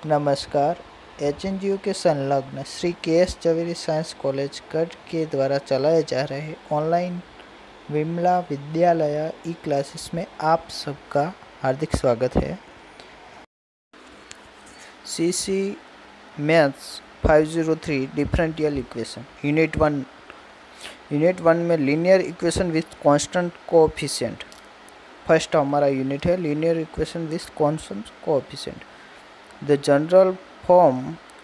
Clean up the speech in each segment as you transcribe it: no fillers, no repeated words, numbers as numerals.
नमस्कार। एचएनजीयू के संलग्न Shri K S. Javeri science college कट के द्वारा चलाए जा रहे ऑनलाइन विमला विद्यालय ई क्लासेस में आप सबका हार्दिक स्वागत है। CC maths 503 differential equation unit one में linear equation with constant coefficient. First हमारा यूनिट है linear equation with constant coefficient. The general form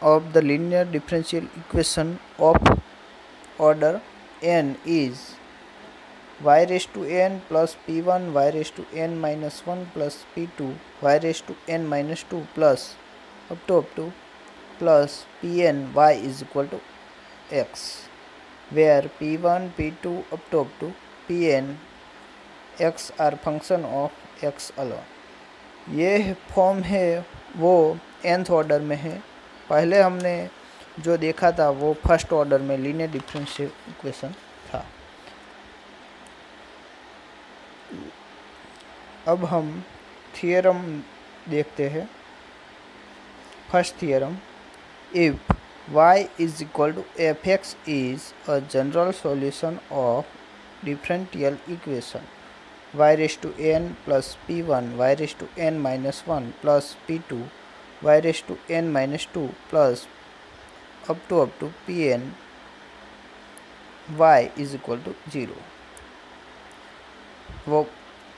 of the linear differential equation of order n is y raised to n plus p1 y raised to n minus 1 plus p2 y raised to n minus 2 plus up to plus pn y is equal to x, where p1 p2 up to pn x are function of x alone। ये form है वो nth order में है। पहले हमने जो देखा था वो फर्स्ट ऑर्डर में लीनियर डिफरेंशियल इक्वेशन था। अब हम थियरम देखते हैं। First theorem, if y is equal to F x is a general solution of differential equation y raised to n plus p1 y raised to n minus 1 plus p2 y raised to n minus 2 plus up to pn y is equal to 0। वो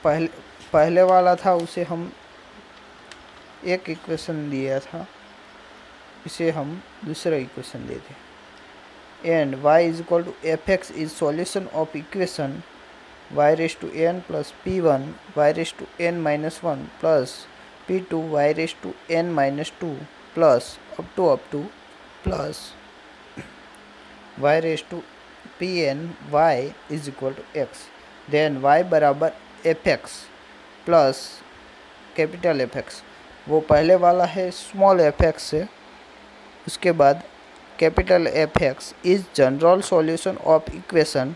पहले वाला था, उसे हम एक equation दिया था, इसे हम दूसरा इक्वेशन देते। And y is equal to f(x) is solution of equation y raised to n plus p1 y raised to n minus 1 plus p2 y raised to n minus 2 plus up to plus y raised to pn y is equal to x। then y बराबर fx plus capital fx, वो पहले वाला है small fx से, उसके बाद capital fx is general solution of equation.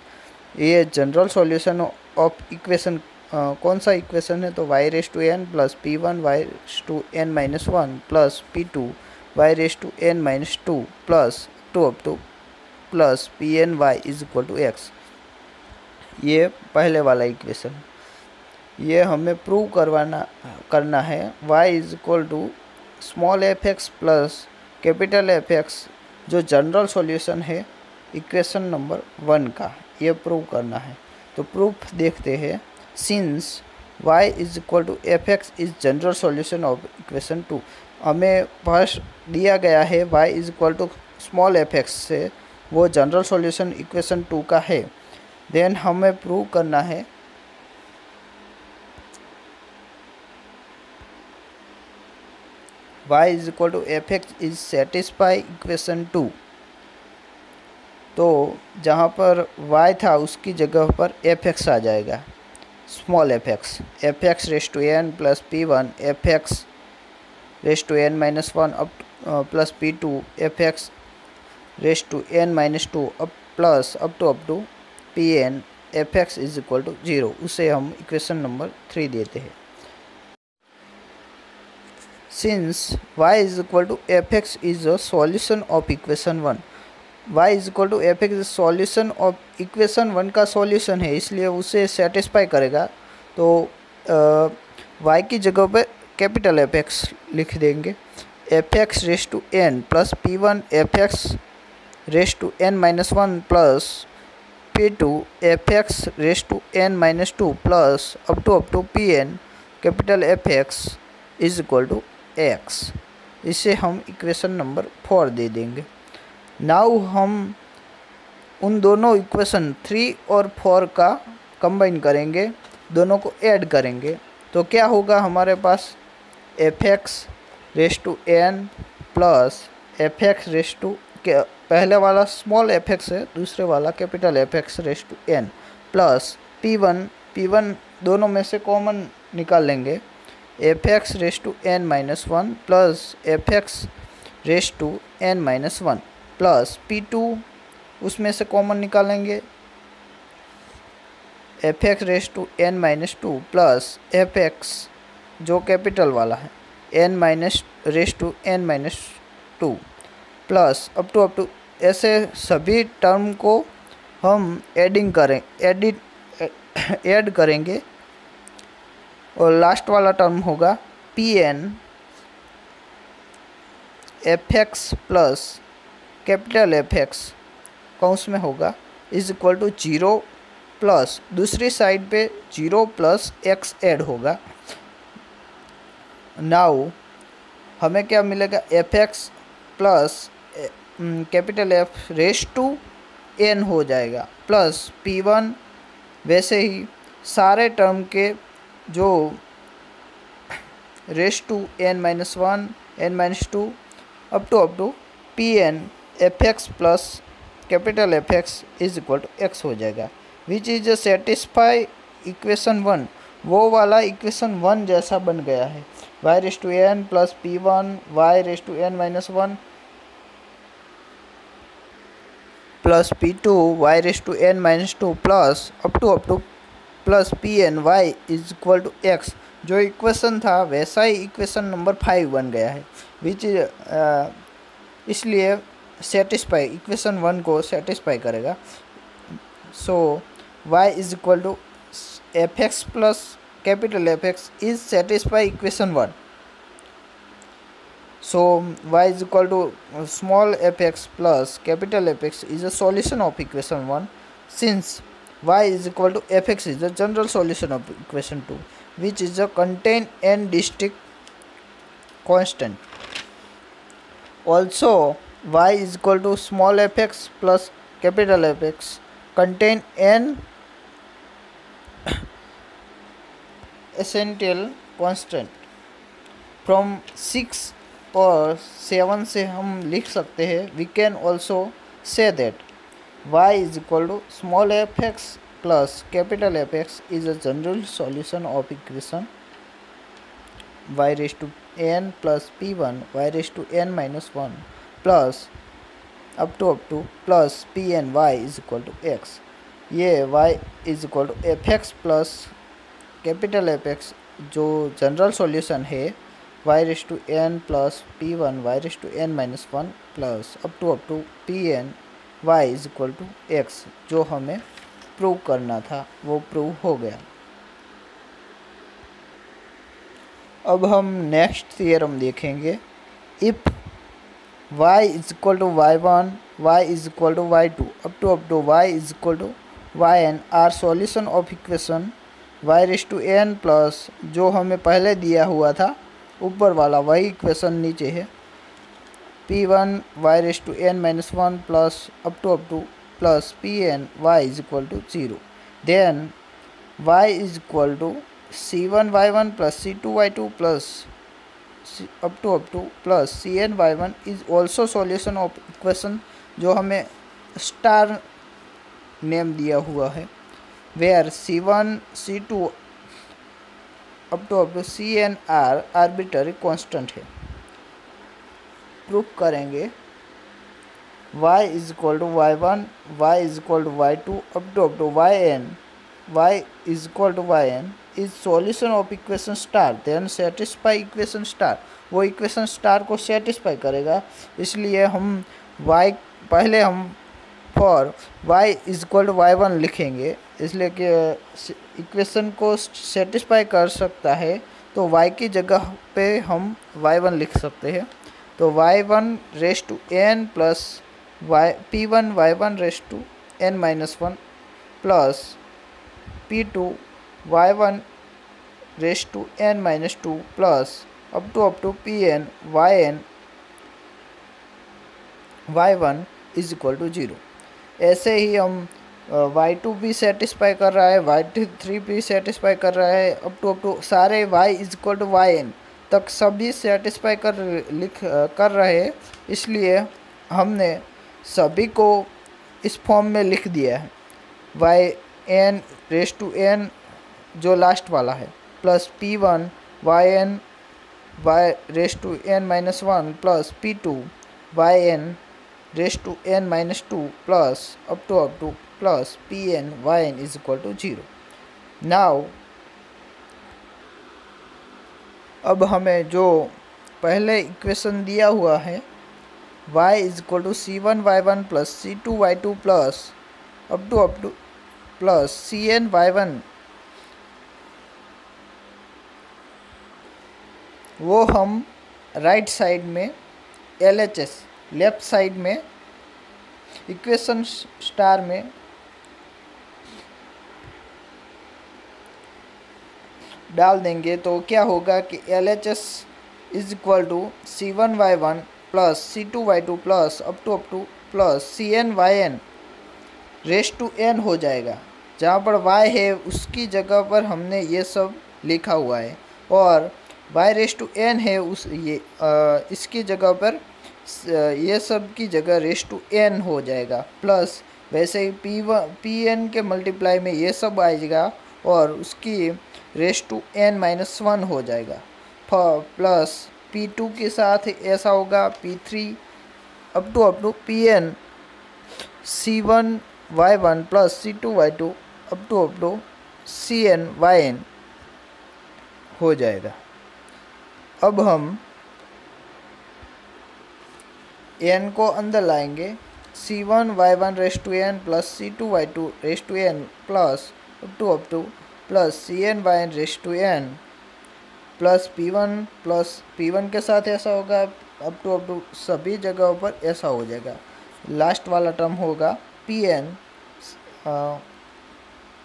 ये general solution of equation कौन सा इक्वेशन है? तो y raise to n plus p1 y raise to n minus 1 plus p2 y raise to n minus 2 plus to plus pn y is equal to x। ये पहले वाला equation. ये हमें prove करना है y is equal to small F x plus capital F x, जो general solution है equation number 1 का, ये प्रूव करना है। तो प्रूफ देखते हैं। Since y is equal to F x is general solution of equation 2, हमें फर्स्ट दिया गया है y is equal to small F x से, वो जनरल सॉल्यूशन इक्वेशन 2 का है। देन हमें प्रूव करना है y is equal to F x is satisfy equation 2। तो जहाँ पर y था उसकी जगह पर fx आ जाएगा, small fx raise to n plus p1 fx raise to n minus 1 up plus p2 fx raise to n minus 2 up plus up to pn fx is equal to 0। उसे हम equation number 3 देते हैं। Since y is equal to fx is a solution of equation 1, y is equal to F X solution of equation 1 का solution है, इसलिए उसे satisfy करेगा। तो y की जगह पे कैपिटल एफ एक्स लिख देंगे। F X raise to n plus p1 F X raise to n minus 1 plus p2 F X raise to n minus 2 plus up to pn capital F x is equal to x। इसे हम equation number 4 दे देंगे। Now हम उन दोनों equation 3 और 4 का combine करेंगे, दोनों को ऐड करेंगे। तो क्या होगा हमारे पास? F X raise to n plus F X raise to, पहले वाला स्मॉल एफ एक्स है, दूसरे वाला capital F X raise to n plus p1 दोनों में से कॉमन निकाल लेंगे। F X raise to n minus 1 plus F X raise to n minus 1 plus p2 उसमें से कॉमन निकालेंगे, F X raise to n minus 2 plus F x जो capital वाला है n minus raise to n minus 2 plus up to ऐसे सभी term को हम ऐड करेंगे और लास्ट वाला टर्म होगा Pn fx plus capital Fx कौंस में होगा इज इक्वल टू 0 प्लस दूसरी साइड पे 0 प्लस x ऐड होगा। नाउ हमें क्या मिलेगा fx plus capital F raise to n हो जाएगा प्लस P1 वैसे ही सारे टर्म के जो raise to n minus 1 n minus 2 up to Pn fx plus capital Fx is equal to x हो जाएगा विच इज सेटिस्फाई इक्वेशन 1। वो वाला इक्वेशन 1 जैसा बन गया है y raise to n plus P1 y raise to n minus 1 plus P2 y raise to n minus 2 plus up to plus Pn y is equal to x। जो equation था वैसा ही equation number 5 बन गया है विच इसलिए satisfy equation 1 को satisfy करेगा। So y is equal to fx plus capital Fx is satisfy equation 1। So y is equal to small fx plus capital Fx is a solution of equation 1 since y is equal to fx is the general solution of equation 2 which is a contain n distinct constant. Also y is equal to small fx plus capital Fx contain n essential constant। from 6 और 7 से हम लिख सकते हैं we can also say that y is equal to small fx plus capital Fx is a general solution of equation y raise to n plus P1 y raise to n minus 1 plus up to plus Pn y is equal to x। ये y is equal to fx plus capital Fx जो general solution है y raise to n plus P1 y raise to n minus 1 plus up to Pn y is equal to x जो हमें prove करना था वो prove हो गया। अब हम नेक्स्ट थियरम देखेंगे। If y is equal to y1 y is equal to y2 up to y is equal to yn are solution of equation y raise to n plus जो हमें पहले दिया हुआ था ऊपर वाला वही इक्वेशन नीचे है P1 y raise to n minus 1 plus up to plus Pn y is equal to 0 then y is equal to C1 y1 plus C2 y2 plus up to plus Cn y1 is also solution of equation जो हमें star name दिया हुआ है where C1 C2 up to Cn are arbitrary constant है। Proof करेंगे y is equal to y1 y is equal to y2 up to yn y is equal to yn is solution of equation star then satisfy equation star. वो equation star को satisfy करेगा इसलिए हम y पहले हम for y is equal to y1 लिखेंगे इसलिए कि इक्वेशन को सेटिस्फाई कर सकता है तो y की जगह पे हम y1 लिख सकते हैं। तो y1 raise to n plus P1 y1 raise to n minus 1 plus P2 y1 raise to n minus 2 plus up to Pn yn y1 is equal to 0। ऐसे ही हम y2 भी सेटिस्फाई कर रहा है y3 भी सेटिस्फाई कर रहा है अप टू सारे y is equal to yn तक सभी सेटिस्फाई कर रहे हैं इसलिए हमने सभी को इस फॉर्म में लिख दिया है yn रेस टू n जो लास्ट वाला है plus P1 yn y raise to n minus 1 plus P2 yn raise to n minus 2 plus up to plus Pn yn is equal to 0। Now अब हमें जो पहले इक्वेशन दिया हुआ है y is equal to c1y1 plus c2y2 plus up to plus cny1, वो हम right side में LHS, लेफ्ट साइड में इक्वेशन स्टार में डाल देंगे तो क्या होगा कि LHS is equal to c1y1 plus c2y2 plus up to plus cny1 raise to n हो जाएगा। जहाँ पर y है उसकी जगह पर हमने ये सब लिखा हुआ है और y रेस टू n है इसकी जगह पर ये सब की जगह रेस टू n हो जाएगा। प्लस वैसे ही pn के मल्टीप्लाई में ये सब आएगा और उसकी रेस टू n-1 हो जाएगा। प्लस p2 के साथ ऐसा होगा p3 up to pn c1y1 plus c2y2 up to cny1 हो जाएगा। अब हम n को अंदर लाएंगे, c1y1 raise to n plus c2y2 raise to n plus up to plus cny1 raise to n plus p1 के साथ ऐसा होगा अप टू सभी जगहों पर ऐसा हो जाएगा। लास्ट वाला टर्म होगा pn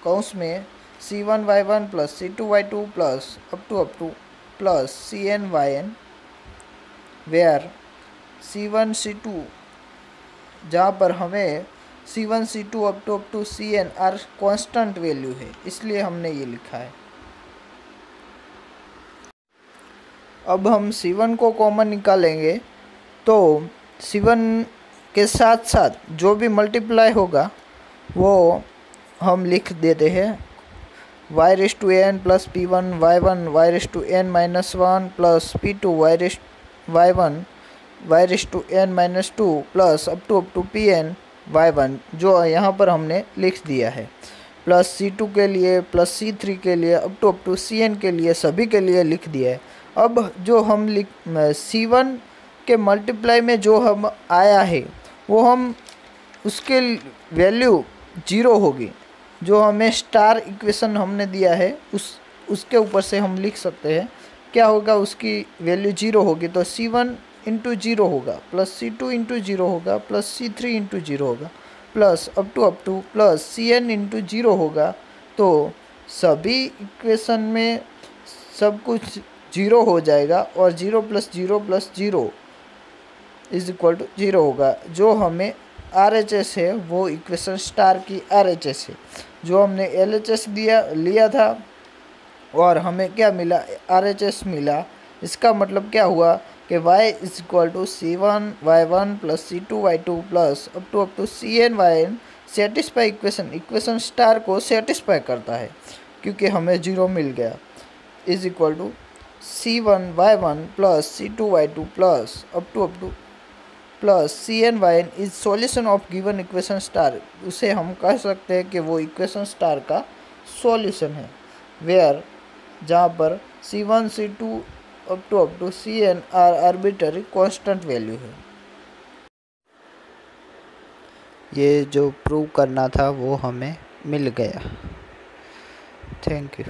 कौंस में c1y1 plus c2y2 plus up to plus cny1 where c1 c2 जहाँ पर हमें c1 c2 up to cn are constant value है, इसलिए हमने ये लिखा है। अब हम c1 को कॉमन निकालेंगे तो c1 के साथ साथ जो भी मल्टीप्लाई होगा वो हम लिख देते हैं y raise to n plus p1 y1 y raise to n-1 plus p2 y1 y raise to n-2 plus up to pn y1 जो यहाँ पर हमने लिख दिया है। प्लस c2 के लिए प्लस c3 के लिए अप टू cn के लिए सभी के लिए लिख दिया है। अब जो हम c1 के मल्टीप्लाई में जो हम आया है वो हम उसके वैल्यू 0 होगी। जो हमें स्टार इक्वेशन हमने दिया है उसके ऊपर से हम लिख सकते हैं क्या होगा, उसकी वैल्यू 0 होगी तो c1 इंटू 0 होगा प्लस c2 इंटू 0 होगा प्लस c3 इंटू 0 होगा plus up to plus cn into 0 होगा। तो सभी इक्वेशन में सब कुछ 0 हो जाएगा और 0 प्लस 0 इज इक्वल टू 0 होगा। जो हमें RHS है वो इक्वेशन स्टार की RHS है। जो हमने LHS लिया था और हमें क्या मिला, RHS मिला। इसका मतलब क्या हुआ कि y is equal to c1y1 plus c2y2 plus up to cny1 satisfy equation star को सेटिस्फाई करता है क्योंकि हमें 0 मिल गया। Is equal to c1y1 plus c2y2 plus up to plus cny1 is solution of given equation star. उसे हम कह सकते हैं कि वो इक्वेशन स्टार का सॉल्यूशन है वेयर जहाँ पर c1 c2 up to cn are arbitrary constant value है। ये जो प्रूव करना था वो हमें मिल गया। Thank you.